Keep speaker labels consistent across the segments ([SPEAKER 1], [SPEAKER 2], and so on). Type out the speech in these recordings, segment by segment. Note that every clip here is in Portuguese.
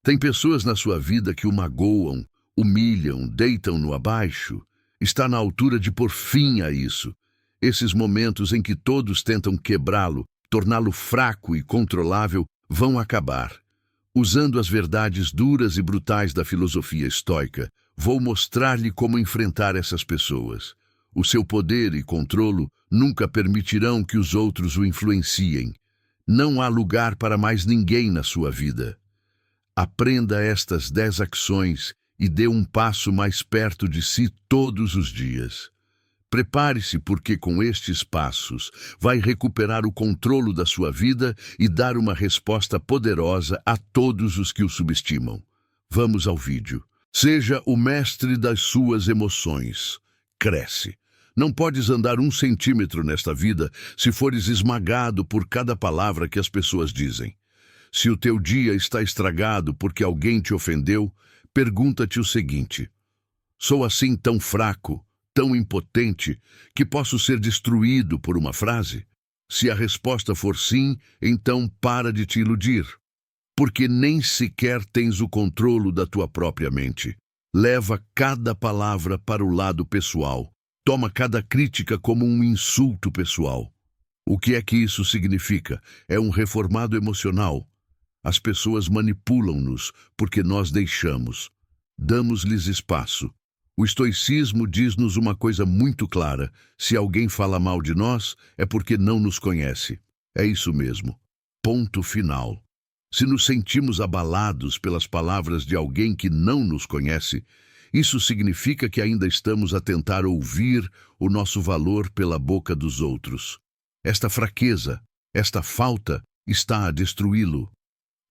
[SPEAKER 1] Tem pessoas na sua vida que o magoam, humilham, deitam-no abaixo. Está na altura de pôr fim a isso. Esses momentos em que todos tentam quebrá-lo, torná-lo fraco e controlável, vão acabar. Usando as verdades duras e brutais da filosofia estoica, vou mostrar-lhe como enfrentar essas pessoas. O seu poder e controlo nunca permitirão que os outros o influenciem. Não há lugar para mais ninguém na sua vida. Aprenda estas 10 ações e dê um passo mais perto de si todos os dias. Prepare-se, porque com estes passos vai recuperar o controlo da sua vida e dar uma resposta poderosa a todos os que o subestimam. Vamos ao vídeo. Seja o mestre das suas emoções. Cresce. Não podes andar 1 centímetro nesta vida se fores esmagado por cada palavra que as pessoas dizem. Se o teu dia está estragado porque alguém te ofendeu, pergunta-te o seguinte: sou assim tão fraco, tão impotente, que posso ser destruído por uma frase? Se a resposta for sim, então para de te iludir, porque nem sequer tens o controle da tua própria mente. Leva cada palavra para o lado pessoal. Toma cada crítica como um insulto pessoal. O que é que isso significa? É um reformado emocional. As pessoas manipulam-nos porque nós deixamos. Damos-lhes espaço. O estoicismo diz-nos uma coisa muito clara: se alguém fala mal de nós, é porque não nos conhece. É isso mesmo. Ponto final. Se nos sentimos abalados pelas palavras de alguém que não nos conhece, isso significa que ainda estamos a tentar ouvir o nosso valor pela boca dos outros. Esta fraqueza, esta falta, está a destruí-lo.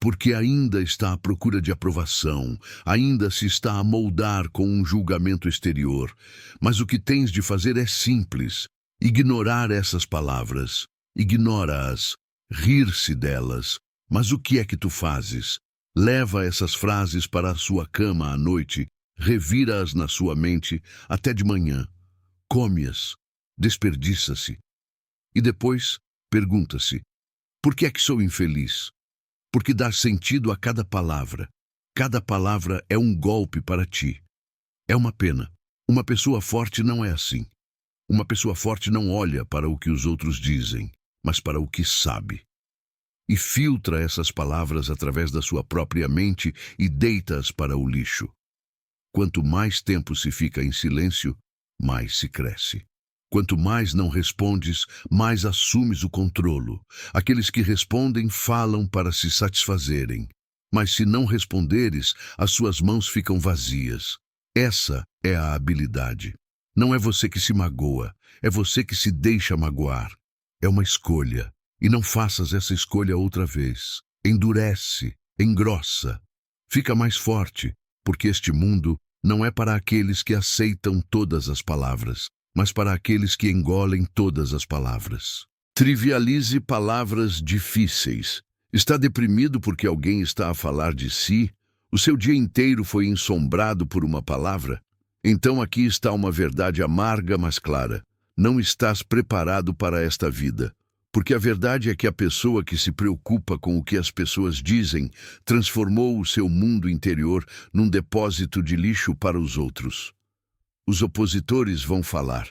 [SPEAKER 1] Porque ainda está à procura de aprovação, ainda se está a moldar com um julgamento exterior. Mas o que tens de fazer é simples: ignorar essas palavras. Ignora-as, rir-se delas. Mas o que é que tu fazes? Leva essas frases para a sua cama à noite, revira-as na sua mente até de manhã. Come-as, desperdiça-se. E depois pergunta-se: por que é que sou infeliz? Porque dá sentido a cada palavra. Cada palavra é um golpe para ti. É uma pena. Uma pessoa forte não é assim. Uma pessoa forte não olha para o que os outros dizem, mas para o que sabe. E filtra essas palavras através da sua própria mente e deita-as para o lixo. Quanto mais tempo se fica em silêncio, mais se cresce. Quanto mais não respondes, mais assumes o controlo. Aqueles que respondem falam para se satisfazerem. Mas se não responderes, as suas mãos ficam vazias. Essa é a habilidade. Não é você que se magoa, é você que se deixa magoar. É uma escolha. E não faças essa escolha outra vez. Endurece, engrossa. Fica mais forte, porque este mundo não é para aqueles que aceitam todas as palavras, mas para aqueles que engolem todas as palavras. Trivialize palavras difíceis. Está deprimido porque alguém está a falar de si? O seu dia inteiro foi ensombrado por uma palavra? Então aqui está uma verdade amarga, mas clara. Não estás preparado para esta vida. Porque a verdade é que a pessoa que se preocupa com o que as pessoas dizem transformou o seu mundo interior num depósito de lixo para os outros. Os opositores vão falar.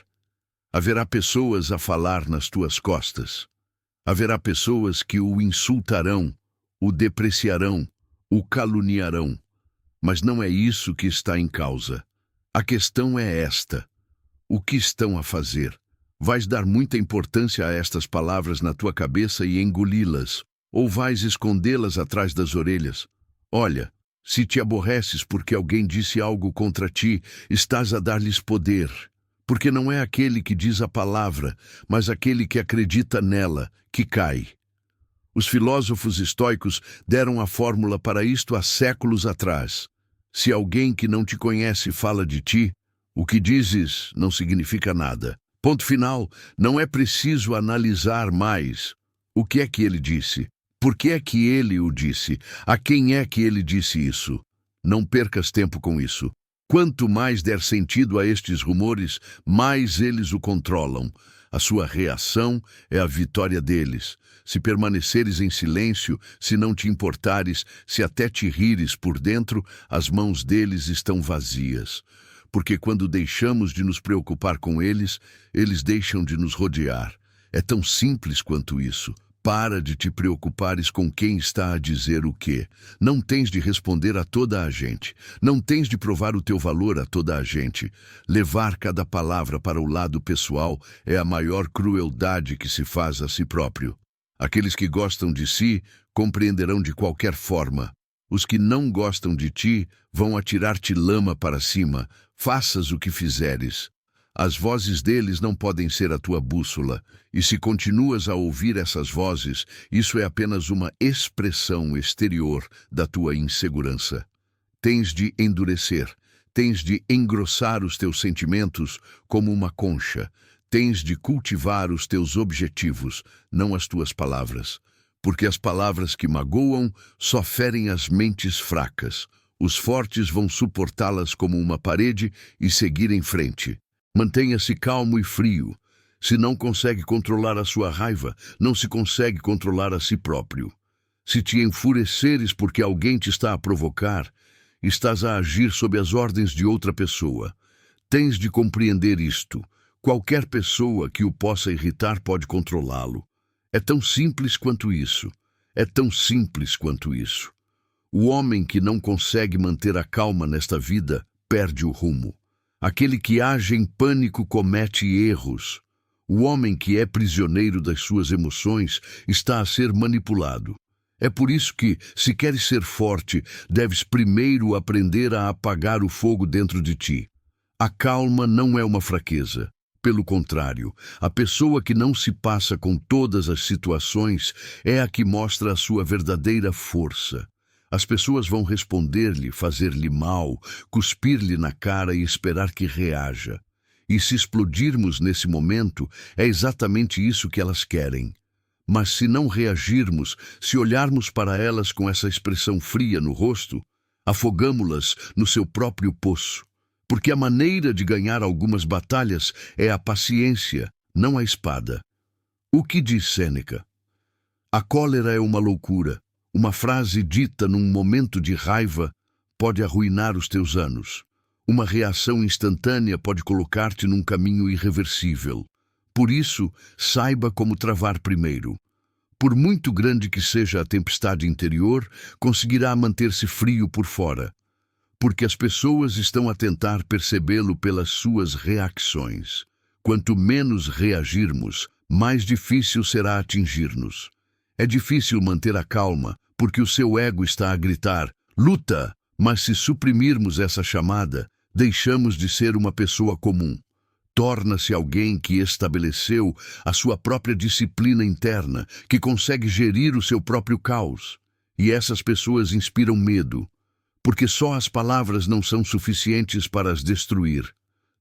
[SPEAKER 1] Haverá pessoas a falar nas tuas costas. Haverá pessoas que o insultarão, o depreciarão, o caluniarão. Mas não é isso que está em causa. A questão é esta: o que estão a fazer? Vais dar muita importância a estas palavras na tua cabeça e engoli-las, ou vais escondê-las atrás das orelhas? Olha, se te aborreces porque alguém disse algo contra ti, estás a dar-lhes poder. Porque não é aquele que diz a palavra, mas aquele que acredita nela, que cai. Os filósofos estoicos deram a fórmula para isto há séculos atrás. Se alguém que não te conhece fala de ti, o que dizes não significa nada. Ponto final. Não é preciso analisar mais. O que é que ele disse? Por que é que ele o disse? A quem é que ele disse isso? Não percas tempo com isso. Quanto mais der sentido a estes rumores, mais eles o controlam. A sua reação é a vitória deles. se permaneceres em silêncio, se não te importares, se até te rires por dentro, as mãos deles estão vazias. Porque quando deixamos de nos preocupar com eles, eles deixam de nos rodear. É tão simples quanto isso. Para de te preocupares com quem está a dizer o quê. Não tens de responder a toda a gente. Não tens de provar o teu valor a toda a gente. Levar cada palavra para o lado pessoal é a maior crueldade que se faz a si próprio. Aqueles que gostam de si compreenderão de qualquer forma. Os que não gostam de ti vão atirar-te lama para cima, faças o que fizeres. As vozes deles não podem ser a tua bússola, e se continuas a ouvir essas vozes, isso é apenas uma expressão exterior da tua insegurança. Tens de endurecer, tens de engrossar os teus sentimentos como uma concha, tens de cultivar os teus objetivos, não as tuas palavras. Porque as palavras que magoam só ferem as mentes fracas. Os fortes vão suportá-las como uma parede e seguir em frente. Mantenha-se calmo e frio. Se não consegue controlar a sua raiva, não se consegue controlar a si próprio. Se te enfureceres porque alguém te está a provocar, estás a agir sob as ordens de outra pessoa. Tens de compreender isto. Qualquer pessoa que o possa irritar pode controlá-lo. É tão simples quanto isso. É tão simples quanto isso. O homem que não consegue manter a calma nesta vida perde o rumo. Aquele que age em pânico comete erros. O homem que é prisioneiro das suas emoções está a ser manipulado. É por isso que, se queres ser forte, deves primeiro aprender a apagar o fogo dentro de ti. A calma não é uma fraqueza. Pelo contrário, a pessoa que não se passa com todas as situações é a que mostra a sua verdadeira força. As pessoas vão responder-lhe, fazer-lhe mal, cuspir-lhe na cara e esperar que reaja. E se explodirmos nesse momento, é exatamente isso que elas querem. Mas se não reagirmos, se olharmos para elas com essa expressão fria no rosto, afogamo-las no seu próprio poço. Porque a maneira de ganhar algumas batalhas é a paciência, não a espada. O que diz Sêneca? A cólera é uma loucura. Uma frase dita num momento de raiva pode arruinar os teus anos. Uma reação instantânea pode colocar-te num caminho irreversível. Por isso, saiba como travar primeiro. Por muito grande que seja a tempestade interior, conseguirá manter-se frio por fora. Porque as pessoas estão a tentar percebê-lo pelas suas reações. Quanto menos reagirmos, mais difícil será atingir-nos. É difícil manter a calma, porque o seu ego está a gritar, luta! Mas se suprimirmos essa chamada, deixamos de ser uma pessoa comum. Torna-se alguém que estabeleceu a sua própria disciplina interna, que consegue gerir o seu próprio caos. E essas pessoas inspiram medo, porque só as palavras não são suficientes para as destruir.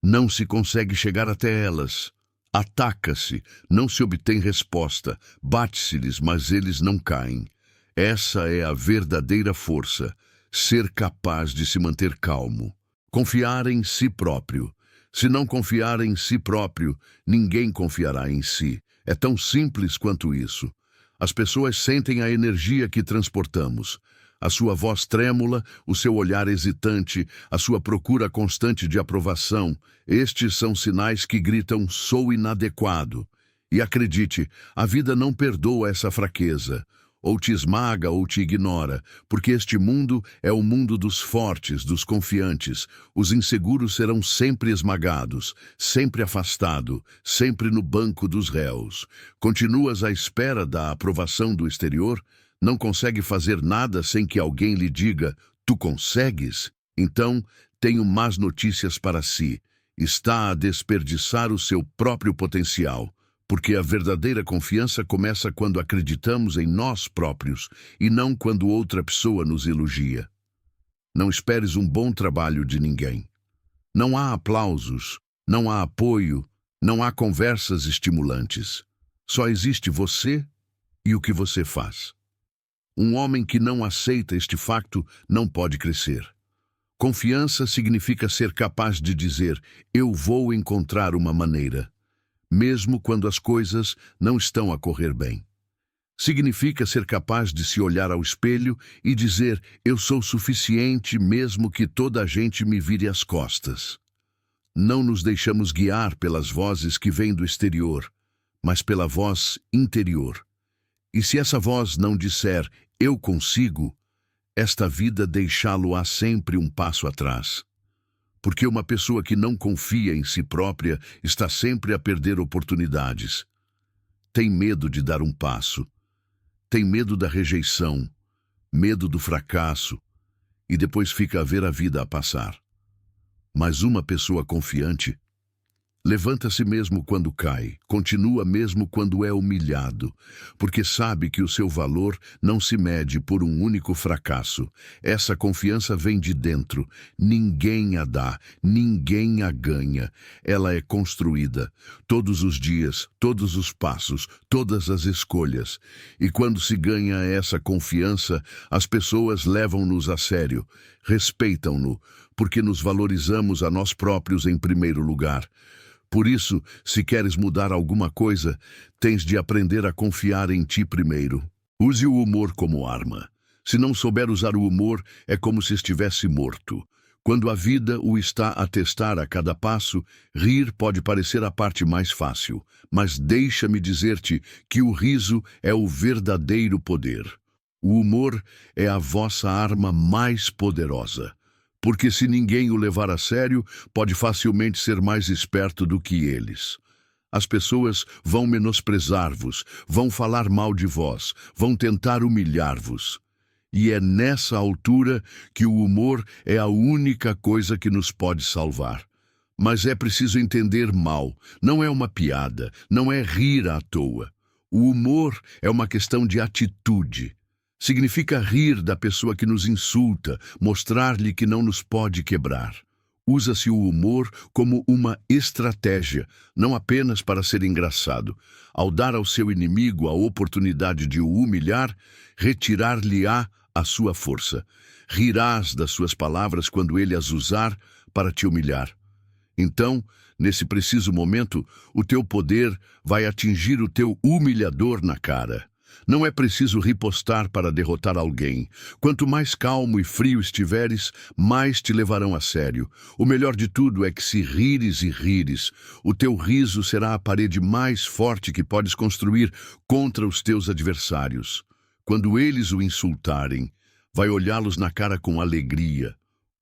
[SPEAKER 1] Não se consegue chegar até elas. Ataca-se, não se obtém resposta, bate-se-lhes, mas eles não caem. Essa é a verdadeira força, ser capaz de se manter calmo. Confiar em si próprio. Se não confiar em si próprio, ninguém confiará em si. É tão simples quanto isso. As pessoas sentem a energia que transportamos. A sua voz trêmula, o seu olhar hesitante, a sua procura constante de aprovação. Estes são sinais que gritam, sou inadequado. E acredite, a vida não perdoa essa fraqueza. Ou te esmaga ou te ignora, porque este mundo é o mundo dos fortes, dos confiantes. Os inseguros serão sempre esmagados, sempre afastados, sempre no banco dos réus. Continuas à espera da aprovação do exterior? Não consegue fazer nada sem que alguém lhe diga, tu consegues? Então, tenho más notícias para si. Está a desperdiçar o seu próprio potencial. Porque a verdadeira confiança começa quando acreditamos em nós próprios e não quando outra pessoa nos elogia. Não esperes um bom trabalho de ninguém. Não há aplausos, não há apoio, não há conversas estimulantes. Só existe você e o que você faz. Um homem que não aceita este facto não pode crescer. Confiança significa ser capaz de dizer, eu vou encontrar uma maneira. Mesmo quando as coisas não estão a correr bem. Significa ser capaz de se olhar ao espelho e dizer: eu sou suficiente mesmo que toda a gente me vire as costas. Não nos deixamos guiar pelas vozes que vêm do exterior, mas pela voz interior. E se essa voz não disser: eu consigo, esta vida deixá-lo-á sempre um passo atrás. Porque uma pessoa que não confia em si própria está sempre a perder oportunidades. Tem medo de dar um passo. Tem medo da rejeição, medo do fracasso, e depois fica a ver a vida a passar. Mas uma pessoa confiante levanta-se mesmo quando cai, continua mesmo quando é humilhado, porque sabe que o seu valor não se mede por um único fracasso. Essa confiança vem de dentro, ninguém a dá, ninguém a ganha. Ela é construída, todos os dias, todos os passos, todas as escolhas. E quando se ganha essa confiança, as pessoas levam-nos a sério, respeitam-no, porque nos valorizamos a nós próprios em primeiro lugar. Por isso, se queres mudar alguma coisa, tens de aprender a confiar em ti primeiro. Use o humor como arma. Se não souber usar o humor, é como se estivesse morto. Quando a vida o está a testar a cada passo, rir pode parecer a parte mais fácil, mas deixa-me dizer-te que o riso é o verdadeiro poder. O humor é a vossa arma mais poderosa. Porque se ninguém o levar a sério, pode facilmente ser mais esperto do que eles. As pessoas vão menosprezar-vos, vão falar mal de vós, vão tentar humilhar-vos. E é nessa altura que o humor é a única coisa que nos pode salvar. Mas é preciso entender mal, não é uma piada, não é rir à toa. O humor é uma questão de atitude. Significa rir da pessoa que nos insulta, mostrar-lhe que não nos pode quebrar. Usa-se o humor como uma estratégia, não apenas para ser engraçado. Ao dar ao seu inimigo a oportunidade de o humilhar, retirar-lhe-á a sua força. Rirás das suas palavras quando ele as usar para te humilhar. Então, nesse preciso momento, o teu poder vai atingir o teu humilhador na cara. Não é preciso ripostar para derrotar alguém. Quanto mais calmo e frio estiveres, mais te levarão a sério. O melhor de tudo é que se rires e rires, o teu riso será a parede mais forte que podes construir contra os teus adversários. Quando eles o insultarem, vai olhá-los na cara com alegria.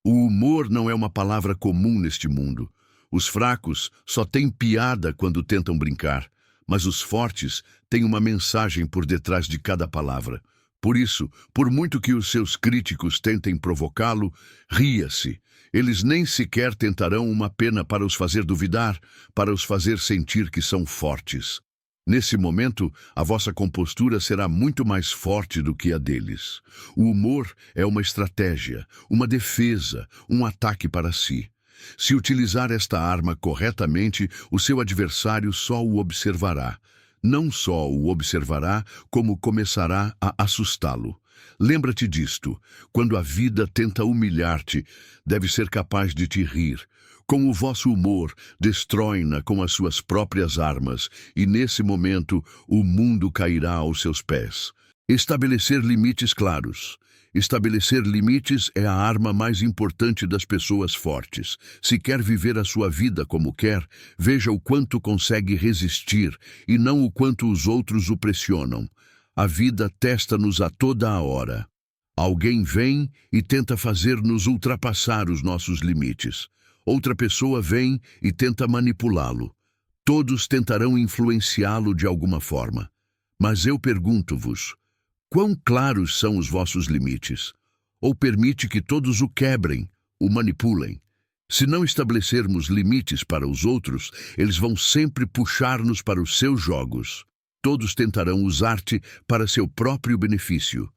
[SPEAKER 1] O humor não é uma palavra comum neste mundo. Os fracos só têm piada quando tentam brincar. Mas os fortes têm uma mensagem por detrás de cada palavra. Por isso, por muito que os seus críticos tentem provocá-lo, ria-se. Eles nem sequer tentarão uma pena para os fazer duvidar, para os fazer sentir que são fortes. Nesse momento, a vossa compostura será muito mais forte do que a deles. O humor é uma estratégia, uma defesa, um ataque para si. Se utilizar esta arma corretamente, o seu adversário só o observará. Não só o observará, como começará a assustá-lo. Lembra-te disto: quando a vida tenta humilhar-te, deve ser capaz de te rir. Com o vosso humor, destrói-na com as suas próprias armas, e nesse momento o mundo cairá aos seus pés. Estabelecer limites claros. Estabelecer limites é a arma mais importante das pessoas fortes. Se quer viver a sua vida como quer, veja o quanto consegue resistir e não o quanto os outros o pressionam. A vida testa-nos a toda a hora. Alguém vem e tenta fazer-nos ultrapassar os nossos limites. Outra pessoa vem e tenta manipulá-lo. Todos tentarão influenciá-lo de alguma forma. Mas eu pergunto-vos: quão claros são os vossos limites? Ou permite que todos o quebrem, o manipulem? Se não estabelecermos limites para os outros, eles vão sempre puxar-nos para os seus jogos. Todos tentarão usar-te para seu próprio benefício.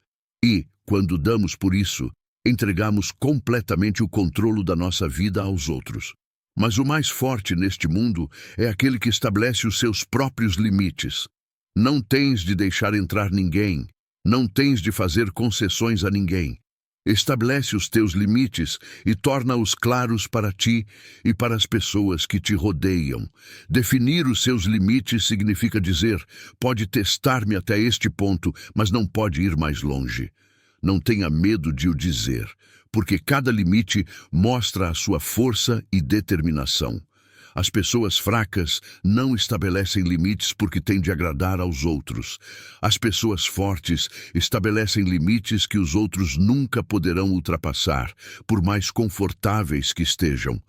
[SPEAKER 1] E, quando damos por isso, entregamos completamente o controle da nossa vida aos outros. Mas o mais forte neste mundo é aquele que estabelece os seus próprios limites. Não tens de deixar entrar ninguém. Não tens de fazer concessões a ninguém. Estabelece os teus limites e torna-os claros para ti e para as pessoas que te rodeiam. Definir os seus limites significa dizer: pode testar-me até este ponto, mas não pode ir mais longe. Não tenha medo de o dizer, porque cada limite mostra a sua força e determinação. As pessoas fracas não estabelecem limites porque têm de agradar aos outros. As pessoas fortes estabelecem limites que os outros nunca poderão ultrapassar, por mais confortáveis que estejam.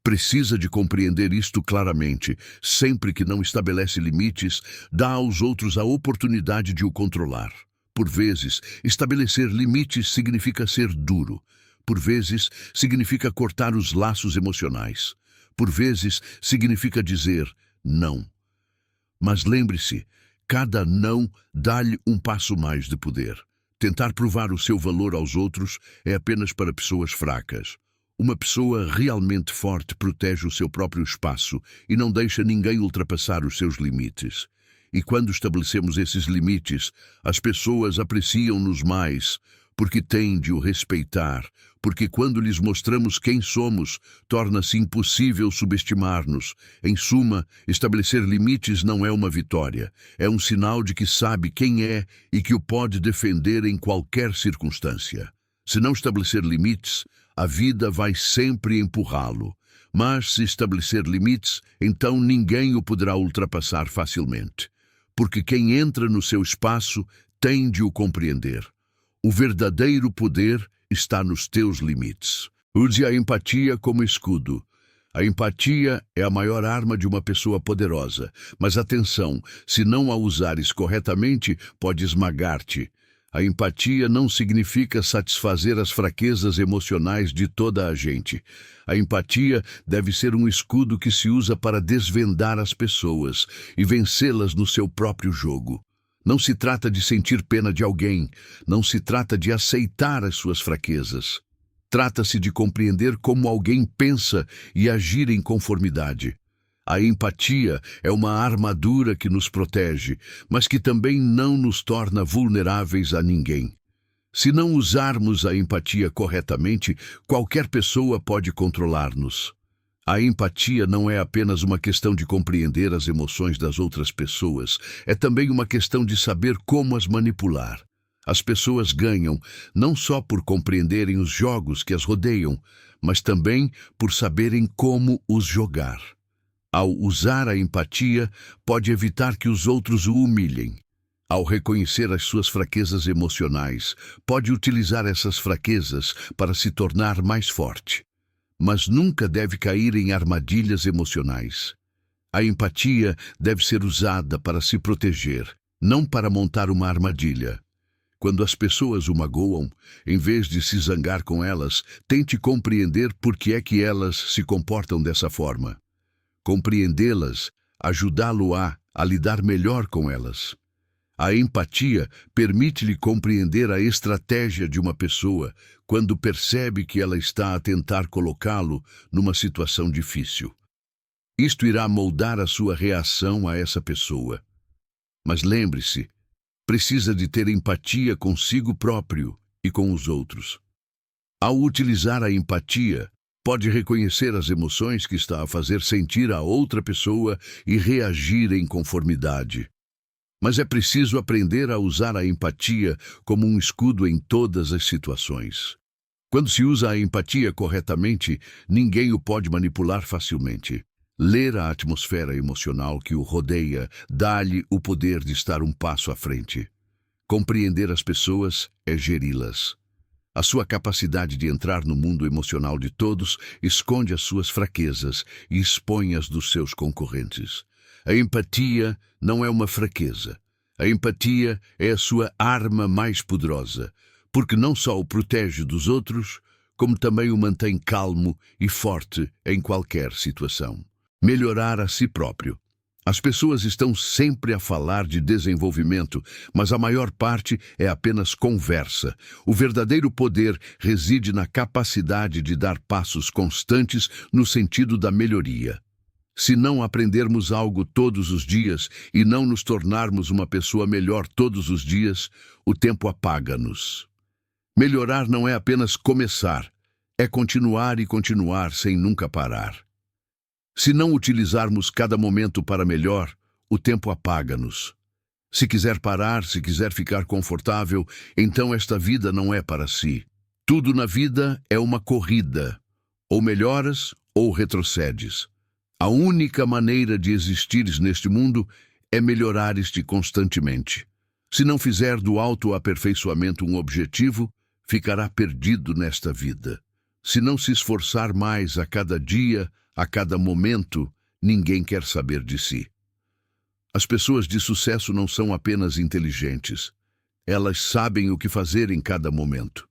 [SPEAKER 1] Precisa de compreender isto claramente. Sempre que não estabelece limites, dá aos outros a oportunidade de o controlar. Por vezes, estabelecer limites significa ser duro. Por vezes, significa cortar os laços emocionais. Por vezes, significa dizer não. Mas lembre-se, cada não dá-lhe um passo mais de poder. Tentar provar o seu valor aos outros é apenas para pessoas fracas. Uma pessoa realmente forte protege o seu próprio espaço e não deixa ninguém ultrapassar os seus limites. E quando estabelecemos esses limites, as pessoas apreciam-nos mais, porque têm de o respeitar, porque quando lhes mostramos quem somos, torna-se impossível subestimar-nos. Em suma, estabelecer limites não é uma vitória, é um sinal de que sabe quem é e que o pode defender em qualquer circunstância. Se não estabelecer limites, a vida vai sempre empurrá-lo. Mas se estabelecer limites, então ninguém o poderá ultrapassar facilmente. Porque quem entra no seu espaço tem de o compreender. O verdadeiro poder está nos teus limites. Use a empatia como escudo. A empatia é a maior arma de uma pessoa poderosa, mas atenção, se não a usares corretamente, pode esmagar-te. A empatia não significa satisfazer as fraquezas emocionais de toda a gente. A empatia deve ser um escudo que se usa para desvendar as pessoas e vencê-las no seu próprio jogo. Não se trata de sentir pena de alguém, não se trata de aceitar as suas fraquezas. Trata-se de compreender como alguém pensa e agir em conformidade. A empatia é uma armadura que nos protege, mas que também não nos torna vulneráveis a ninguém. Se não usarmos a empatia corretamente, qualquer pessoa pode controlar-nos. A empatia não é apenas uma questão de compreender as emoções das outras pessoas, é também uma questão de saber como as manipular. As pessoas ganham não só por compreenderem os jogos que as rodeiam, mas também por saberem como os jogar. Ao usar a empatia, pode evitar que os outros o humilhem. Ao reconhecer as suas fraquezas emocionais, pode utilizar essas fraquezas para se tornar mais forte. Mas nunca deve cair em armadilhas emocionais. A empatia deve ser usada para se proteger, não para montar uma armadilha. Quando as pessoas o magoam, em vez de se zangar com elas, tente compreender por que é que elas se comportam dessa forma. Compreendê-las, ajudá-lo-á a lidar melhor com elas. A empatia permite-lhe compreender a estratégia de uma pessoa quando percebe que ela está a tentar colocá-lo numa situação difícil. Isto irá moldar a sua reação a essa pessoa. Mas lembre-se, precisa de ter empatia consigo próprio e com os outros. Ao utilizar a empatia, pode reconhecer as emoções que está a fazer sentir a outra pessoa e reagir em conformidade. Mas é preciso aprender a usar a empatia como um escudo em todas as situações. Quando se usa a empatia corretamente, ninguém o pode manipular facilmente. Ler a atmosfera emocional que o rodeia dá-lhe o poder de estar um passo à frente. Compreender as pessoas é geri-las. A sua capacidade de entrar no mundo emocional de todos esconde as suas fraquezas e expõe as dos seus concorrentes. A empatia não é uma fraqueza. A empatia é a sua arma mais poderosa, porque não só o protege dos outros, como também o mantém calmo e forte em qualquer situação. Melhorar a si próprio. As pessoas estão sempre a falar de desenvolvimento, mas a maior parte é apenas conversa. O verdadeiro poder reside na capacidade de dar passos constantes no sentido da melhoria. Se não aprendermos algo todos os dias e não nos tornarmos uma pessoa melhor todos os dias, o tempo apaga-nos. Melhorar não é apenas começar, é continuar e continuar sem nunca parar. Se não utilizarmos cada momento para melhor, o tempo apaga-nos. Se quiser parar, se quiser ficar confortável, então esta vida não é para si. Tudo na vida é uma corrida. Ou melhoras ou retrocedes. A única maneira de existires neste mundo é melhorares-te constantemente. Se não fizer do autoaperfeiçoamento um objetivo, ficará perdido nesta vida. Se não se esforçar mais a cada dia, a cada momento, ninguém quer saber de si. As pessoas de sucesso não são apenas inteligentes. Elas sabem o que fazer em cada momento.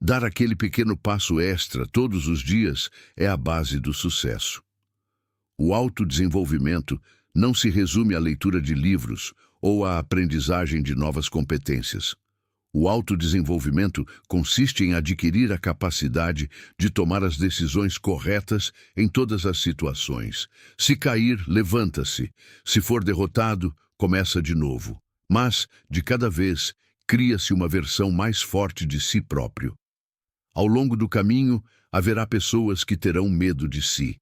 [SPEAKER 1] Dar aquele pequeno passo extra todos os dias é a base do sucesso. O autodesenvolvimento não se resume à leitura de livros ou à aprendizagem de novas competências. O autodesenvolvimento consiste em adquirir a capacidade de tomar as decisões corretas em todas as situações. Se cair, levanta-se. Se for derrotado, começa de novo. Mas, de cada vez, cria-se uma versão mais forte de si próprio. Ao longo do caminho, haverá pessoas que terão medo de si.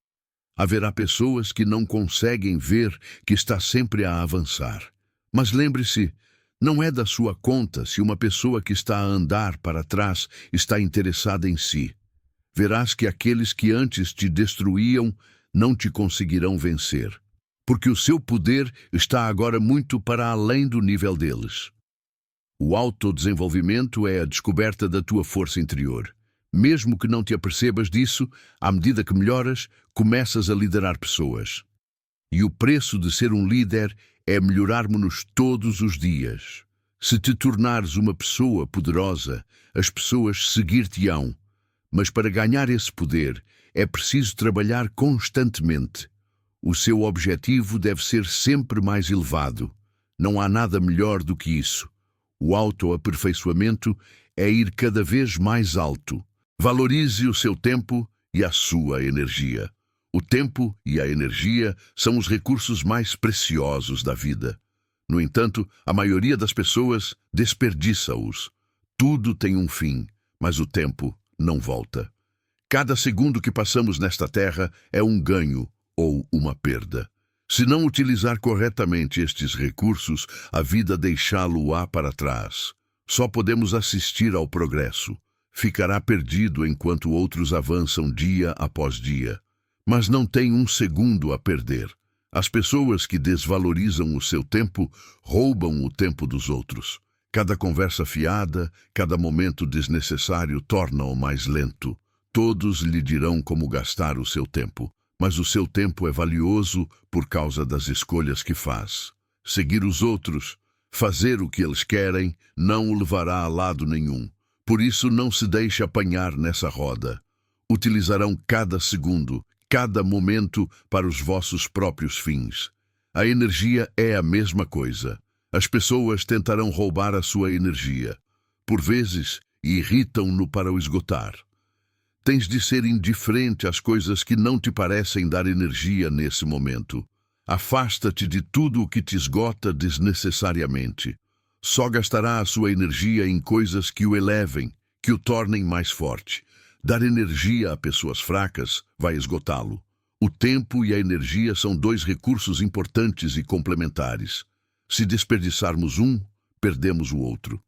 [SPEAKER 1] Haverá pessoas que não conseguem ver que está sempre a avançar. Mas lembre-se, não é da sua conta se uma pessoa que está a andar para trás está interessada em si. Verás que aqueles que antes te destruíam não te conseguirão vencer, porque o seu poder está agora muito para além do nível deles. O autodesenvolvimento é a descoberta da tua força interior. Mesmo que não te apercebas disso, à medida que melhoras, começas a liderar pessoas. E o preço de ser um líder é melhorarmos-nos todos os dias. Se te tornares uma pessoa poderosa, as pessoas seguir-te-ão. Mas para ganhar esse poder, é preciso trabalhar constantemente. O seu objetivo deve ser sempre mais elevado. Não há nada melhor do que isso. O autoaperfeiçoamento é ir cada vez mais alto. Valorize o seu tempo e a sua energia. O tempo e a energia são os recursos mais preciosos da vida. No entanto, a maioria das pessoas desperdiça-os. Tudo tem um fim, mas o tempo não volta. Cada segundo que passamos nesta terra é um ganho ou uma perda. Se não utilizar corretamente estes recursos, a vida deixá-lo-á para trás. Só podemos assistir ao progresso. Ficará perdido enquanto outros avançam dia após dia. Mas não tem um segundo a perder. As pessoas que desvalorizam o seu tempo roubam o tempo dos outros. Cada conversa fiada, cada momento desnecessário torna-o mais lento. Todos lhe dirão como gastar o seu tempo, mas o seu tempo é valioso por causa das escolhas que faz. Seguir os outros, fazer o que eles querem, não o levará a lado nenhum. Por isso não se deixe apanhar nessa roda. Utilizarão cada segundo, cada momento para os vossos próprios fins. A energia é a mesma coisa. As pessoas tentarão roubar a sua energia. Por vezes, irritam-no para o esgotar. Tens de ser indiferente às coisas que não te parecem dar energia nesse momento. Afasta-te de tudo o que te esgota desnecessariamente. Só gastará a sua energia em coisas que o elevem, que o tornem mais forte. Dar energia a pessoas fracas vai esgotá-lo. O tempo e a energia são dois recursos importantes e complementares. Se desperdiçarmos um, perdemos o outro.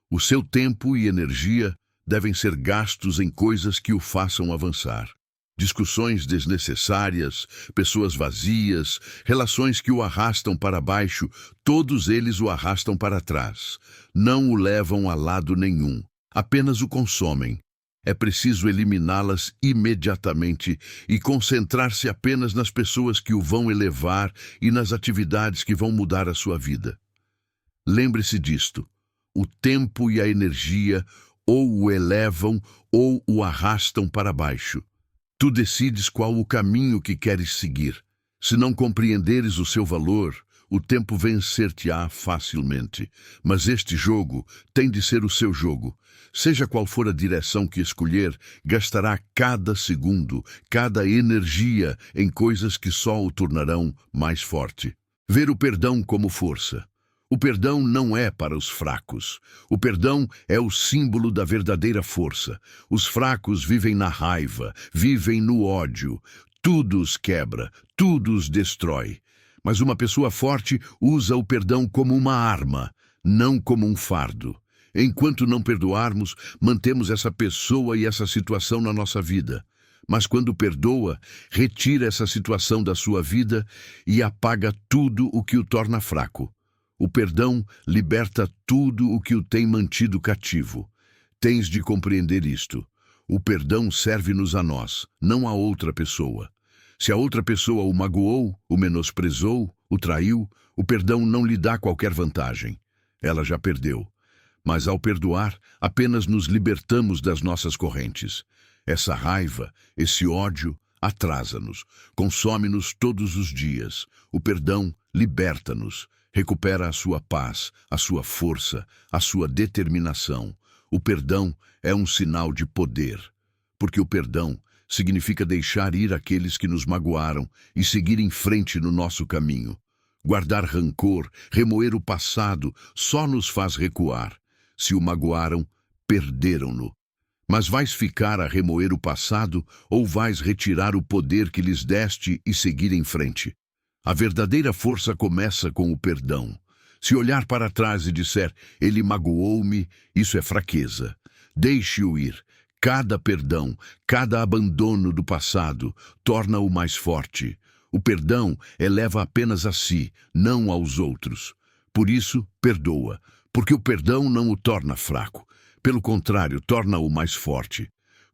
[SPEAKER 1] O seu tempo e energia devem ser gastos em coisas que o façam avançar. Discussões desnecessárias, pessoas vazias, relações que o arrastam para baixo, todos eles o arrastam para trás. Não o levam a lado nenhum, apenas o consomem. É preciso eliminá-las imediatamente e concentrar-se apenas nas pessoas que o vão elevar e nas atividades que vão mudar a sua vida. Lembre-se disto: o tempo e a energia ou o elevam ou o arrastam para baixo. Tu decides qual o caminho que queres seguir. Se não compreenderes o seu valor, o tempo vencer-te-á facilmente. Mas este jogo tem de ser o seu jogo. Seja qual for a direção que escolher, gastará cada segundo, cada energia em coisas que só o tornarão mais forte. Ver o perdão como força. O perdão não é para os fracos. O perdão é o símbolo da verdadeira força. Os fracos vivem na raiva, vivem no ódio. Tudo os quebra, tudo os destrói. Mas uma pessoa forte usa o perdão como uma arma, não como um fardo. Enquanto não perdoarmos, mantemos essa pessoa e essa situação na nossa vida. Mas quando perdoa, retira essa situação da sua vida e apaga tudo o que o torna fraco. O perdão liberta tudo o que o tem mantido cativo. Tens de compreender isto. O perdão serve-nos a nós, não a outra pessoa. Se a outra pessoa o magoou, o menosprezou, o traiu, o perdão não lhe dá qualquer vantagem. Ela já perdeu. Mas ao perdoar, apenas nos libertamos das nossas correntes. Essa raiva, esse ódio, atrasa-nos, consome-nos todos os dias. O perdão liberta-nos, recupera a sua paz, a sua força, a sua determinação. O perdão é um sinal de poder, porque o perdão significa deixar ir aqueles que nos magoaram e seguir em frente no nosso caminho. Guardar rancor, remoer o passado, só nos faz recuar. Se o magoaram, perderam-no. Mas vais ficar a remoer o passado ou vais retirar o poder que lhes deste e seguir em frente? A verdadeira força começa com o perdão. Se olhar para trás e disser, ele magoou-me, isso é fraqueza. Deixe-o ir. Cada perdão, cada abandono do passado torna-o mais forte. O perdão eleva apenas a si, não aos outros. Por isso, perdoa, porque o perdão não o torna fraco. Pelo contrário, torna-o mais forte.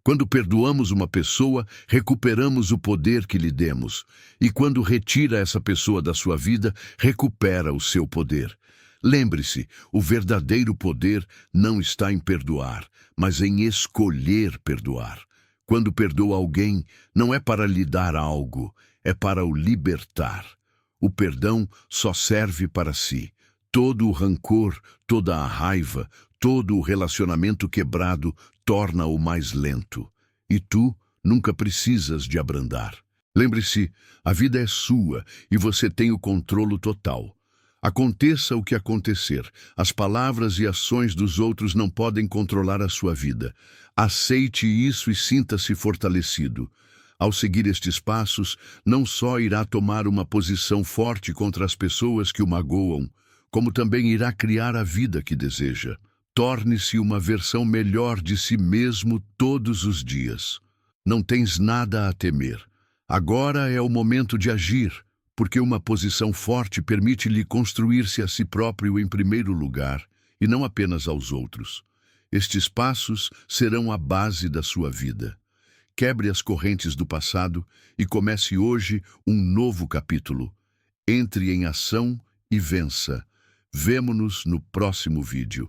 [SPEAKER 1] Quando perdoamos uma pessoa, recuperamos o poder que lhe demos. E quando retira essa pessoa da sua vida, recupera o seu poder. Lembre-se, o verdadeiro poder não está em perdoar, mas em escolher perdoar. Quando perdoa alguém, não é para lhe dar algo, é para o libertar. O perdão só serve para si. Todo o rancor, toda a raiva, todo o relacionamento quebrado torna-o mais lento. E tu nunca precisas de abrandar. Lembre-se, a vida é sua e você tem o controle total. Aconteça o que acontecer, as palavras e ações dos outros não podem controlar a sua vida. Aceite isso e sinta-se fortalecido. Ao seguir estes passos, não só irá tomar uma posição forte contra as pessoas que o magoam, como também irá criar a vida que deseja. Torne-se uma versão melhor de si mesmo todos os dias. Não tens nada a temer. Agora é o momento de agir, porque uma posição forte permite-lhe construir-se a si próprio em primeiro lugar, e não apenas aos outros. Estes passos serão a base da sua vida. Quebre as correntes do passado e comece hoje um novo capítulo. Entre em ação e vença. Vemo-nos no próximo vídeo.